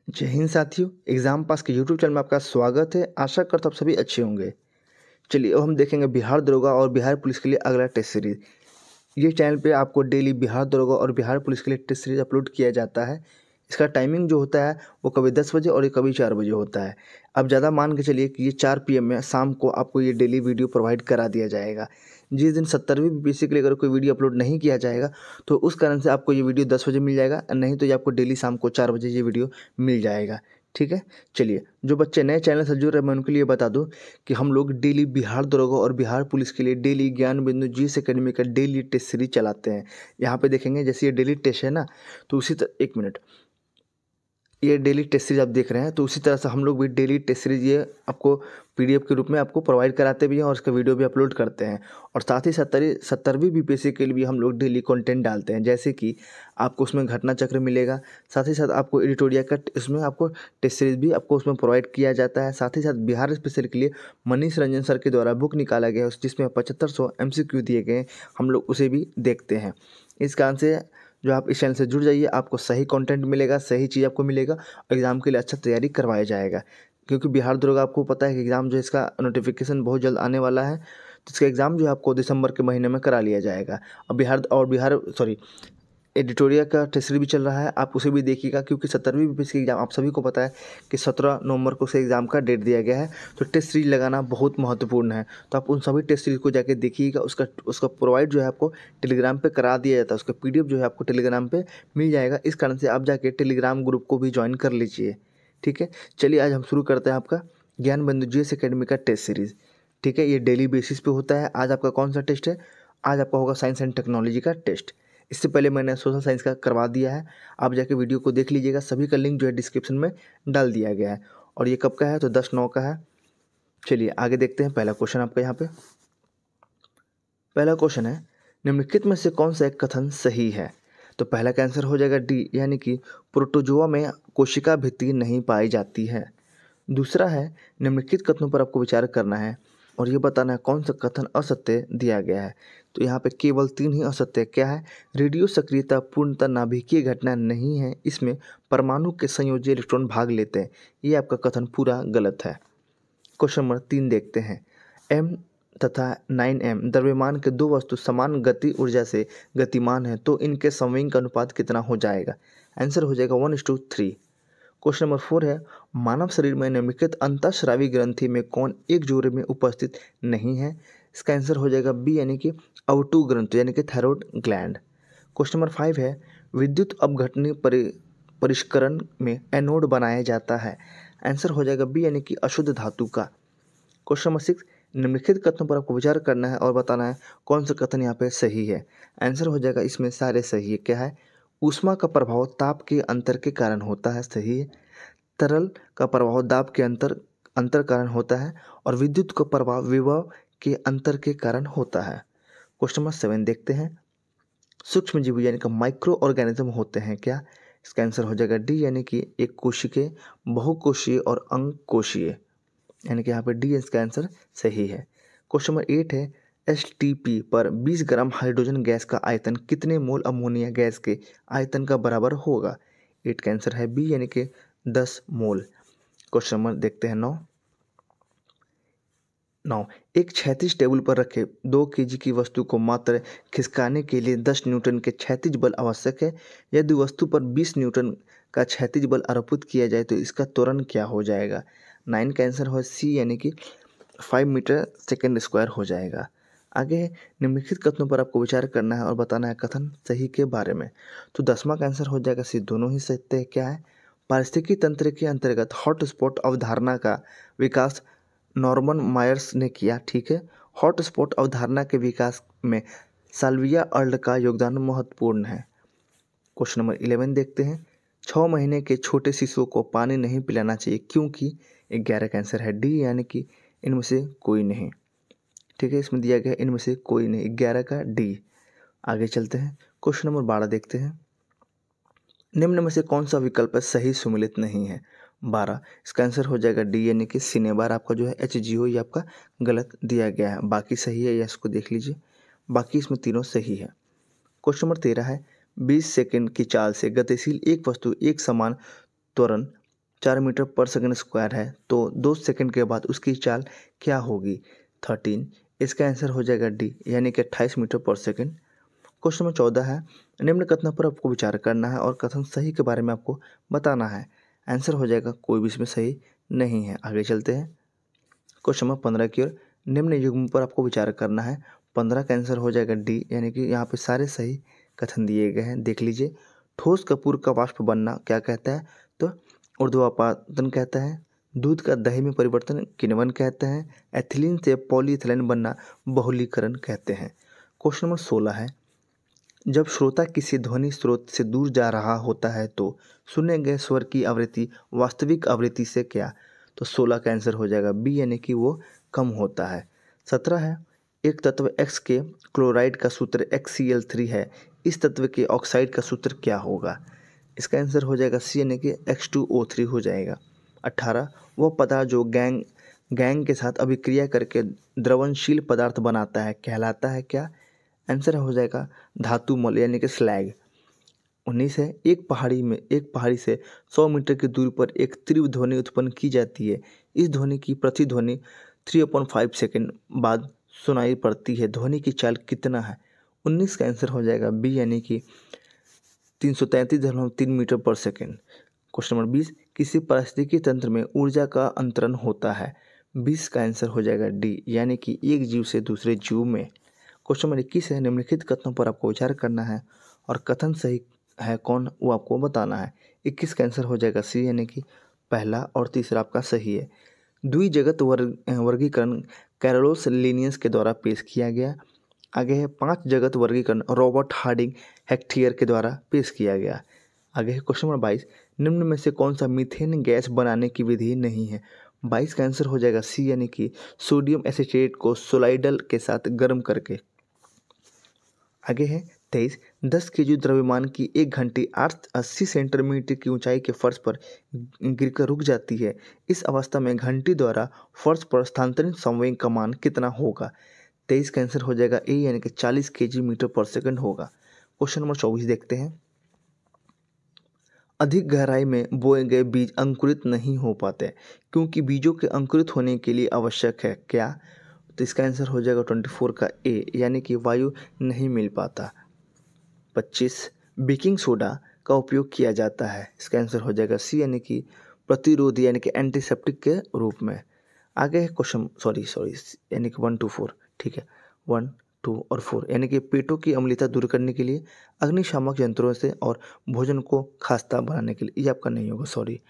जय हिंद साथियों, exam pass के यूट्यूब चैनल में आपका स्वागत है। आशा करता हूँ आप सभी अच्छे होंगे। चलिए अब हम देखेंगे बिहार दरोगा और बिहार पुलिस के लिए अगला टेस्ट सीरीज़। ये चैनल पे आपको डेली बिहार दरोगा और बिहार पुलिस के लिए टेस्ट सीरीज़ अपलोड किया जाता है। इसका टाइमिंग जो होता है वो कभी 10 बजे और कभी 4 बजे होता है। अब ज़्यादा मान के चलिए कि ये 4 PM में शाम को आपको ये डेली वीडियो प्रोवाइड करा दिया जाएगा। जिस दिन 70वीं बीपीएससी के लिए अगर कोई वीडियो अपलोड नहीं किया जाएगा तो उस कारण से आपको ये वीडियो 10 बजे मिल जाएगा, नहीं तो ये आपको डेली शाम को 4 बजे ये वीडियो मिल जाएगा। ठीक है, चलिए जो बच्चे नए चैनल से जुड़ रहे हैं मैं उनके लिए बता दूं कि हम लोग डेली बिहार दरोगा और बिहार पुलिस के लिए डेली ज्ञान बिंदु जीएस एकेडमी का डेली टेस्ट सीरीज चलाते हैं। यहाँ पे देखेंगे जैसे ये डेली टेस्ट है ना, तो उसी तरह एक मिनट, ये डेली टेस्ट सीरीज आप देख रहे हैं तो उसी तरह से हम लोग भी डेली टेस्ट सीरीज ये आपको पीडीएफ के रूप में आपको प्रोवाइड कराते भी हैं और उसका वीडियो भी अपलोड करते हैं। और साथ ही 70वीं बीपीएससी के लिए भी हम लोग डेली कंटेंट डालते हैं, जैसे कि आपको उसमें घटना चक्र मिलेगा, साथ ही साथ आपको एडिटोरियल का उसमें आपको टेस्ट सीरीज भी आपको उसमें प्रोवाइड किया जाता है। साथ ही साथ बिहार स्पेशल के लिए मनीष रंजन सर के द्वारा बुक निकाला गया है जिसमें 7500 MCQ दिए गए हैं, हम लोग उसे भी देखते हैं। इस कारण से जो आप इस चैनल से जुड़ जाइए, आपको सही कंटेंट मिलेगा, सही चीज़ आपको मिलेगा, एग्ज़ाम के लिए अच्छा तैयारी करवाया जाएगा। क्योंकि बिहार दरोगा आपको पता है कि एग्ज़ाम जो है इसका नोटिफिकेशन बहुत जल्द आने वाला है, तो इसका एग्ज़ाम जो है आपको दिसंबर के महीने में करा लिया जाएगा। अब बिहार सॉरी एडिटोरियल का टेस्ट सीरीज भी चल रहा है, आप उसे भी देखिएगा क्योंकि 70वीं बीपीएससी एग्ज़ाम आप सभी को पता है कि 17 नवंबर को से एग्ज़ाम का डेट दिया गया है। तो टेस्ट सीरीज लगाना बहुत महत्वपूर्ण है, तो आप उन सभी टेस्ट सीरीज को जाके देखिएगा। उसका प्रोवाइड जो है आपको टेलीग्राम पे करा दिया जाता है, उसका PDF जो है आपको टेलीग्राम पे मिल जाएगा। इस कारण से आप जाके टेलीग्राम ग्रुप को भी ज्वाइन कर लीजिए। ठीक है, चलिए आज हम शुरू करते हैं आपका ज्ञान बंधु जीएस एकेडमी का टेस्ट सीरीज़। ठीक है, ये डेली बेसिस पे होता है। आज आपका कौन सा टेस्ट है? आज आपका होगा साइंस एंड टेक्नोलॉजी का टेस्ट। इससे पहले मैंने सोशल साइंस का करवा दिया है, आप जाके वीडियो को देख लीजिएगा। सभी का लिंक जो है डिस्क्रिप्शन में डाल दिया गया है। और ये कब का है? तो 10/9 का है। चलिए आगे देखते हैं। पहला क्वेश्चन आपका यहाँ पे, पहला क्वेश्चन है निम्नलिखित में से कौन सा एक कथन सही है? तो पहला का आंसर हो जाएगा डी, यानी कि प्रोटोजोआ में कोशिका भित्ति नहीं पाई जाती है। दूसरा है निम्नलिखित कथनों पर आपको विचार करना है और ये बताना है कौन सा कथन असत्य दिया गया है। तो यहाँ पे केवल 3 ही असत्य क्या है? रेडियो सक्रियता पूर्णतः नाभिकीय घटना नहीं है, इसमें परमाणु के संयोजी इलेक्ट्रॉन भाग लेते हैं। ये आपका कथन पूरा गलत है। क्वेश्चन नंबर 3 देखते हैं। M तथा 9M द्रव्यमान के दो वस्तु समान गति ऊर्जा से गतिमान है तो इनके संवेग का अनुपात कितना हो जाएगा? आंसर हो जाएगा 1:3। क्वेश्चन नंबर 4 है मानव शरीर में निम्नलिखित अंतःस्रावी ग्रंथि में कौन एक जोड़े में उपस्थित नहीं है? इसका आंसर हो जाएगा बी, यानी कि अवटू ग्रंथि, यानी कि थायरॉइड ग्लैंड। क्वेश्चन नंबर 5 है विद्युत अपघटनी परिष्करण में एनोड बनाया जाता है। आंसर हो जाएगा बी, यानी कि अशुद्ध धातु का। क्वेश्चन नंबर 6 निम्नलिखित कथनों पर आपको विचार करना है और बताना है कौन सा कथन यहाँ पे सही है। आंसर हो जाएगा इसमें सारे सही है। क्या है? ऊष्मा का प्रभाव ताप के अंतर के कारण होता है, सही है। तरल का प्रभाव दाब के अंतर कारण होता है और विद्युत का प्रभाव विभव के अंतर के कारण होता है। क्वेश्चन नंबर 7 देखते हैं। सूक्ष्म जीव यानी कि माइक्रो ऑर्गेनिज्म होते हैं क्या? इसका आंसर हो जाएगा डी, यानी कि एक कोशिकीय, बहुकोशीय और अंगकोशीय, यानी कि यहाँ पे डी इसका आंसर सही है। क्वेश्चन नंबर 8 है STP पर 20 ग्राम हाइड्रोजन गैस का आयतन कितने मोल अमोनिया गैस के आयतन का बराबर होगा? 8 का आंसर है बी, यानी कि 10 मोल। क्वेश्चन नंबर देखते हैं 9। एक क्षैतिज टेबल पर रखे 2 kg की वस्तु को मात्र खिसकाने के लिए 10 न्यूटन के क्षैतिज बल आवश्यक है। यदि वस्तु पर 20 न्यूटन का क्षैतिज बल आरोपित किया जाए तो इसका त्वरण क्या हो जाएगा? 9 का आंसर हो सी, यानी कि 5 मीटर सेकेंड स्क्वायर हो जाएगा। आगे है निम्नलिखित कथनों पर आपको विचार करना है और बताना है कथन सही के बारे में। तो 10वां का आंसर हो जाएगा सी, दोनों ही सत्य है। क्या है? पारिस्थितिकी तंत्र के अंतर्गत हॉटस्पॉट अवधारणा का विकास नॉर्मन मायर्स ने किया। ठीक है, हॉटस्पॉट अवधारणा के विकास में साल्विया अर्ल्ड का योगदान महत्वपूर्ण है। क्वेश्चन नंबर 11 देखते हैं। 6 महीने के छोटे शिशुओं को पानी नहीं पिलाना चाहिए क्योंकि 11 का आंसर है डी, यानी कि इनमें से कोई नहीं। ठीक है, इसमें दिया गया इनमें से कोई नहीं, 11 का डी। आगे चलते हैं। क्वेश्चन नंबर 12 देखते हैं। निम्न में से कौन सा विकल्प सही सुमेलित नहीं है? 12, इसका आंसर हो जाएगा डी, यानी कि सिनेबार आपका जो है HGO ये आपका गलत दिया गया है। बाकी सही है, या इसको देख लीजिए, बाकी इसमें तीनों सही है। क्वेश्चन नंबर 13 है 20 सेकंड की चाल से गतिशील एक वस्तु एक समान त्वरण 4 मीटर पर सेकंड स्क्वायर है तो 2 सेकंड के बाद उसकी चाल क्या होगी? 13। इसका आंसर हो जाएगा डी, यानी कि 28 मीटर पर सेकंड। क्वेश्चन नंबर 14 है, निम्न कथनों पर आपको विचार करना है और कथन सही के बारे में आपको बताना है। आंसर हो जाएगा कोई भी इसमें सही नहीं है। आगे चलते हैं क्वेश्चन नंबर 15 की ओर। निम्न युग्म पर आपको विचार करना है। 15 का आंसर हो जाएगा डी, यानी कि यहाँ पे सारे सही कथन दिए गए हैं। देख लीजिए, ठोस कपूर का वाष्प बनना क्या कहता है? तो ऊर्ध्वापातन कहता है। दूध का दही में परिवर्तन किण्वन कहते हैं। एथिलीन से पॉलीइथिलीन बनना बहुलीकरण कहते हैं। क्वेश्चन नंबर 16 है, जब श्रोता किसी ध्वनि स्रोत से दूर जा रहा होता है तो सुने गए स्वर की आवृत्ति वास्तविक आवृत्ति से क्या? तो 16 का आंसर हो जाएगा बी, यानी कि वो कम होता है। 17 है, एक तत्व X के क्लोराइड का सूत्र XCl3 है। इस तत्व के ऑक्साइड का सूत्र क्या होगा? इसका आंसर हो जाएगा सी, यानी कि H2O3 हो जाएगा। 18, वह पदार्थ जो गैंग के साथ अभिक्रिया करके द्रवनशील पदार्थ बनाता है कहलाता है क्या? आंसर हो जाएगा धातु मल, यानी कि स्लैग। 19 है, एक पहाड़ी से 100 मीटर की दूरी पर एक तीव्र ध्वनि उत्पन्न की जाती है। इस ध्वनि की प्रतिध्वनि 3/5 सेकंड बाद सुनाई पड़ती है। ध्वनि की चाल कितना है? 19 का आंसर हो जाएगा बी, यानी कि 333.3 मीटर पर सेकंड। क्वेश्चन नंबर 20, किसी पारिस्थितिकी तंत्र में ऊर्जा का अंतरण होता है। 20 का आंसर हो जाएगा डी, यानी कि एक जीव से दूसरे जीव में। क्वेश्चन नंबर 21 है, निम्नलिखित कथनों पर आपको विचार करना है और कथन सही है कौन वो आपको बताना है। 21 का आंसर हो जाएगा सी, यानी कि पहला और तीसरा आपका सही है। द्विजगत वर्गीकरण कैरोलोस लिनियस के द्वारा पेश किया गया। आगे है 5 जगत वर्गीकरण रॉबर्ट हार्डिंग हेक्टियर के द्वारा पेश किया गया। आगे है क्वेश्चन नंबर 22, निम्न में से कौन सा मीथेन गैस बनाने की विधि नहीं है? 22 का आंसर हो जाएगा सी, यानी कि सोडियम एसीटेट को सोलाइडल के साथ गर्म करके। आगे है 23, 10 केजी द्रव्यमान की एक घंटी 80 सेंटीमीटर की ऊंचाई के फर्श पर गिरकर रुक जाती है। इस अवस्था में घंटी द्वारा फर्श पर स्थानांतरित संवेग का मान कितना होगा? 23 का आंसर हो जाएगा ए, यानी कि 40 केजी मीटर पर सेकंड होगा। क्वेश्चन नंबर 24 देखते हैं, अधिक गहराई में बोए गए बीज अंकुरित नहीं हो पाते क्योंकि बीजों के अंकुरित होने के लिए आवश्यक है क्या? तो इसका आंसर हो जाएगा 24 का ए, यानी कि वायु नहीं मिल पाता। 25, बेकिंग सोडा का उपयोग किया जाता है। इसका आंसर हो जाएगा सी, यानी कि प्रतिरोधी, यानी कि एंटीसेप्टिक के रूप में। आगे है क्वेश्चन सॉरी यानी कि 1 to 4, ठीक है, 1, 2 और 4, यानी कि पेटों की अम्लता दूर करने के लिए, अग्निशामक यंत्रों से और भोजन को खास्ता बनाने के लिए। ये आपका नहीं होगा, सॉरी,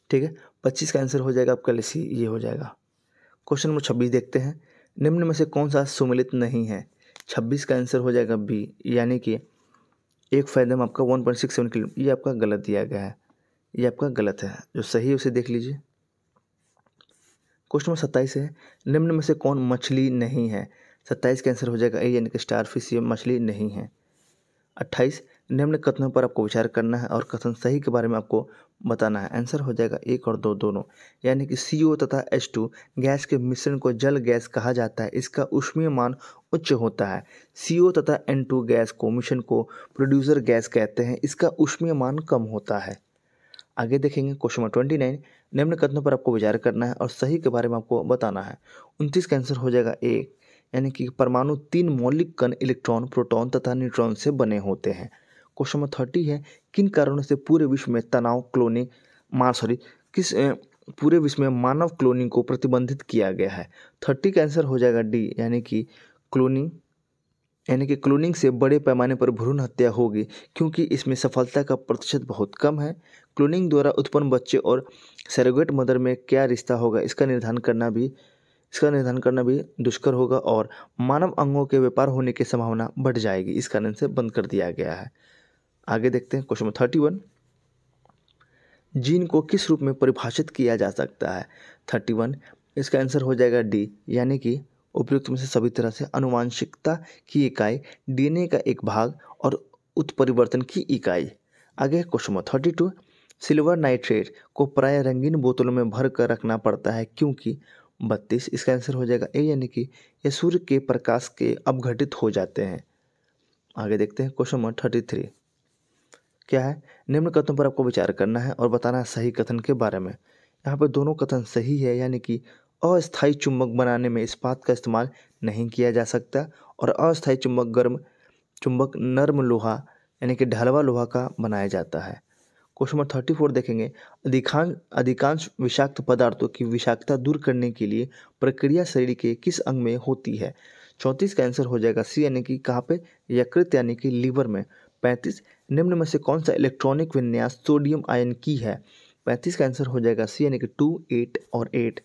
ठीक है। 25 का आंसर हो जाएगा आपका सी, ये हो जाएगा। क्वेश्चन नंबर 26 देखते हैं, निम्न में से कौन सा सुमेलित नहीं है? 26 का आंसर हो जाएगा बी, यानी कि एक फैदम आपका 1.67 किलो। ये आपका गलत दिया गया है, ये आपका गलत है। जो सही है उसे देख लीजिए। क्वेश्चन नंबर 27 है, निम्न में से कौन मछली नहीं है? 27 का आंसर हो जाएगा ए, यानी कि स्टारफिश, ये मछली नहीं है। 28, निम्न कथनों पर आपको विचार करना है और कथन सही के बारे में आपको बताना है। आंसर हो जाएगा 1 और 2 दोनों, यानी कि CO तथा H2 गैस के मिश्रण को जल गैस कहा जाता है। इसका ऊष्मीय मान उच्च होता है। CO तथा N2 गैस को मिश्रण को प्रोड्यूसर गैस कहते हैं। इसका ऊष्मीय मान कम होता है। आगे देखेंगे क्वेश्चन नंबर 29, निम्न कथनों पर आपको विचार करना है और सही के बारे में आपको बताना है। 29 का आंसर हो जाएगा ए, यानी कि परमाणु 3 मौलिक कण इलेक्ट्रॉन, प्रोटॉन तथा न्यूट्रॉन से बने होते हैं। क्वेश्चन नंबर 30 है, किन कारणों से पूरे विश्व में पूरे विश्व में मानव क्लोनिंग को प्रतिबंधित किया गया है? 30 का आंसर हो जाएगा डी, यानी कि क्लोनिंग से बड़े पैमाने पर भ्रूण हत्या होगी क्योंकि इसमें सफलता का प्रतिशत बहुत कम है। क्लोनिंग द्वारा उत्पन्न बच्चे और सरोगेट मदर में क्या रिश्ता होगा, इसका निर्धारण करना भी दुष्कर होगा और मानव अंगों के व्यापार होने की संभावना बढ़ जाएगी। इस कारण से बंद कर दिया गया है। आगे देखते हैं क्वेश्चन नंबर 31, जीन को किस रूप में परिभाषित किया जा सकता है? 31, इसका आंसर हो जाएगा डी, यानी कि उपयुक्त में से सभी तरह से आनुवांशिकता की इकाई, DNA का एक भाग और उत्परिवर्तन की इकाई। आगे क्वेश्चन नंबर 32, सिल्वर नाइट्रेट को प्राय रंगीन बोतलों में भर कर रखना पड़ता है क्योंकि? 32, इसका आंसर हो जाएगा ए, यानी कि यह सूर्य के प्रकाश के अपघटित हो जाते हैं। आगे देखते हैं क्वेश्चन नंबर 33, क्या है, निम्न कथनों पर आपको विचार करना है और बताना है सही कथन के बारे में। यहाँ पर दोनों कथन सही है, यानी कि अस्थायी चुंबक बनाने में इस्पात का इस्तेमाल नहीं किया जा सकता और अस्थायी चुंबक नर्म लोहा यानी कि ढलवा लोहा का बनाया जाता है। क्वेश्चन नंबर 34 देखेंगे, अधिकांश विषाक्त पदार्थों की विषाक्तता दूर करने के लिए प्रक्रिया शरीर के किस अंग में होती है? 34 का आंसर हो जाएगा सी, यानी कि कहाँ पे, यकृत यानी कि लीवर में। 35, निम्न में से कौन सा इलेक्ट्रॉनिक विन्यास सोडियम आयन की है? 35 का आंसर हो जाएगा सी, यानी कि 2, 8 और 8।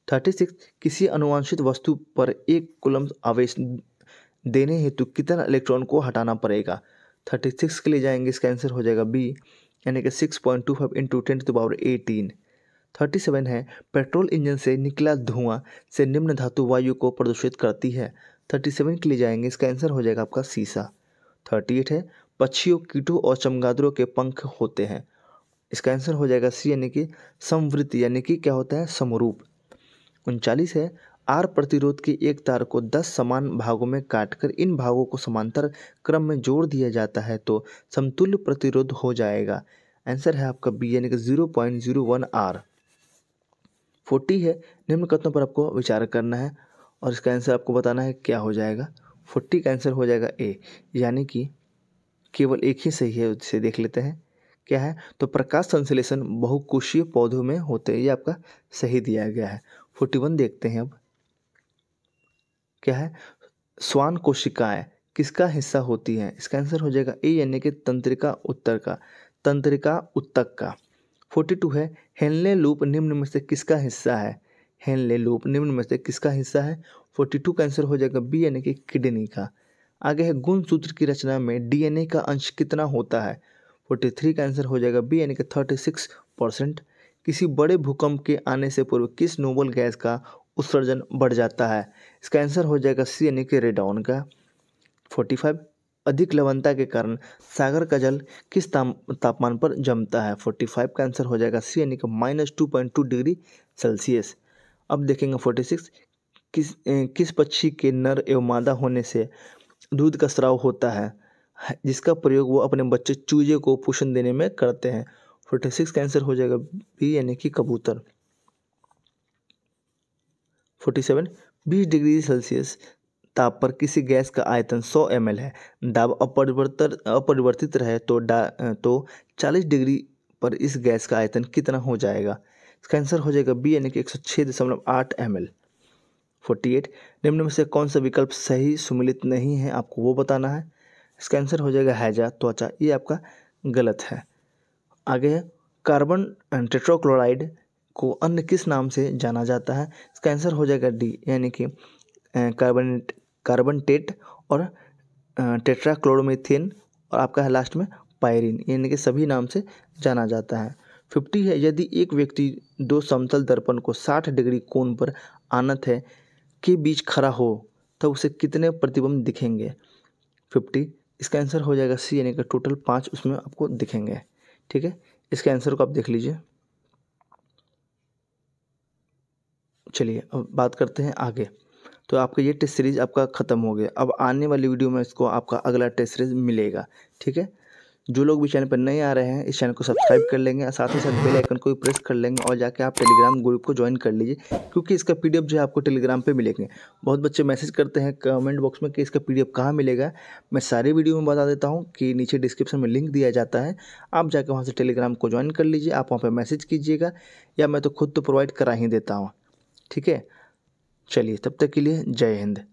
36, किसी अनुवांशित वस्तु पर 1 कूलम्ब आवेश देने हेतु कितना इलेक्ट्रॉन को हटाना पड़ेगा? 36 के लिए जाएंगे, इसका आंसर हो जाएगा बी, यानी कि 6.25 इंटू 10⁻18। 37 है, पेट्रोल इंजन से निकला धुआं से निम्न धातु वायु को प्रदूषित करती है। 37 के लिए जाएंगे, इसका आंसर हो जाएगा आपका सीसा। 38 है, पक्षियों, कीटों और चमगादड़ों के पंख होते हैं। इसका आंसर हो जाएगा सी, यानी कि समवृत्त, यानी कि क्या होता है, समरूप। 39 है, आर प्रतिरोध के एक तार को 10 समान भागों में काटकर इन भागों को समांतर क्रम में जोड़ दिया जाता है तो समतुल्य प्रतिरोध हो जाएगा। आंसर है आपका बी, यानी कि 0.01 आर। 40 है, निम्न कथनों पर आपको विचार करना है और इसका आंसर आपको बताना है क्या हो जाएगा। 40 का आंसर हो जाएगा ए, यानी कि केवल एक ही सही है, उसे देख लेते हैं क्या है। तो प्रकाश संश्लेषण बहुकोशीय पौधों में होते हैं, ये आपका सही दिया गया है। 41 देखते हैं अब क्या है, श्वान कोशिकाएं किसका हिस्सा होती हैं? इसका आंसर हो जाएगा ए, यानी कि तंत्रिका उत्तक का। 42 है, हेनले लूप निम्न में से किसका हिस्सा है? हेनले लूप निम्न में से किसका हिस्सा है? 42 का आंसर हो जाएगा बी, यानी कि किडनी का। आगे है, गुणसूत्र की रचना में डीएनए का अंश कितना होता है? 43 का आंसर हो जाएगा बी, यानी कि 36%। किसी बड़े भूकंप के आने से पूर्व किस नोबल गैस का उत्सर्जन बढ़ जाता है? इसका आंसर हो जाएगा सी, यानी कि रेडॉन का। 45, अधिक लवणता के कारण सागर का जल किस तापमान पर जमता है? 45 का आंसर हो जाएगा सी, यानी कि -2.2 डिग्री सेल्सियस। अब देखेंगे 46, किस पक्षी के नर एवं मादा होने से दूध का स्राव होता है जिसका प्रयोग वो अपने बच्चे चूजे को पोषण देने में करते हैं? 46 का आंसर हो जाएगा बी, यानी कि कबूतर। 47, 20 डिग्री सेल्सियस ताप पर किसी गैस का आयतन 100 ml है, दाब अपरिवर्तित रहे तो 40 डिग्री पर इस गैस का आयतन कितना हो जाएगा? इसका आंसर हो जाएगा बी, यानी कि 106.8 ml। 48, निम्न में से कौन सा विकल्प सही सुमेलित नहीं है, आपको वो बताना है। इसका आंसर हो जाएगा हैजा, त्वचा, ये आपका गलत है। आगे है, कार्बन टेट्राक्लोराइड को अन्य किस नाम से जाना जाता है? इसका आंसर हो जाएगा डी, यानी कि कार्बन टेट और टेट्राक्लोरोमीथेन और आपका है लास्ट में पायरीन, यानी कि सभी नाम से जाना जाता है। 50 है, यदि एक व्यक्ति 2 समतल दर्पण को 60 डिग्री कोण पर आनत है के बीच खड़ा हो तब उसे कितने प्रतिबिंब दिखेंगे? 50, इसका आंसर हो जाएगा सी, यानी कि टोटल 5 उसमें आपको दिखेंगे। ठीक है, इसके आंसर को आप देख लीजिए। चलिए अब बात करते हैं आगे। तो आपका ये टेस्ट सीरीज़ आपका ख़त्म हो गया। अब आने वाली वीडियो में इसको आपका अगला टेस्ट सीरीज़ मिलेगा। ठीक है, जो लोग भी चैनल पर नए आ रहे हैं इस चैनल को सब्सक्राइब कर लेंगे और साथ ही साथ बेल आइकन को भी प्रेस कर लेंगे और जाके आप टेलीग्राम ग्रुप को ज्वाइन कर लीजिए, क्योंकि इसका पीडीएफ जो है आपको टेलीग्राम पे मिलेंगे। बहुत बच्चे मैसेज करते हैं कमेंट बॉक्स में कि इसका पीडीएफ कहाँ मिलेगा। मैं सारे वीडियो में बता देता हूँ कि नीचे डिस्क्रिप्शन में लिंक दिया जाता है, आप जाके वहाँ से टेलीग्राम को ज्वाइन कर लीजिए। आप वहाँ पर मैसेज कीजिएगा या मैं तो खुद तो प्रोवाइड करा ही देता हूँ। ठीक है, चलिए तब तक के लिए जय हिंद।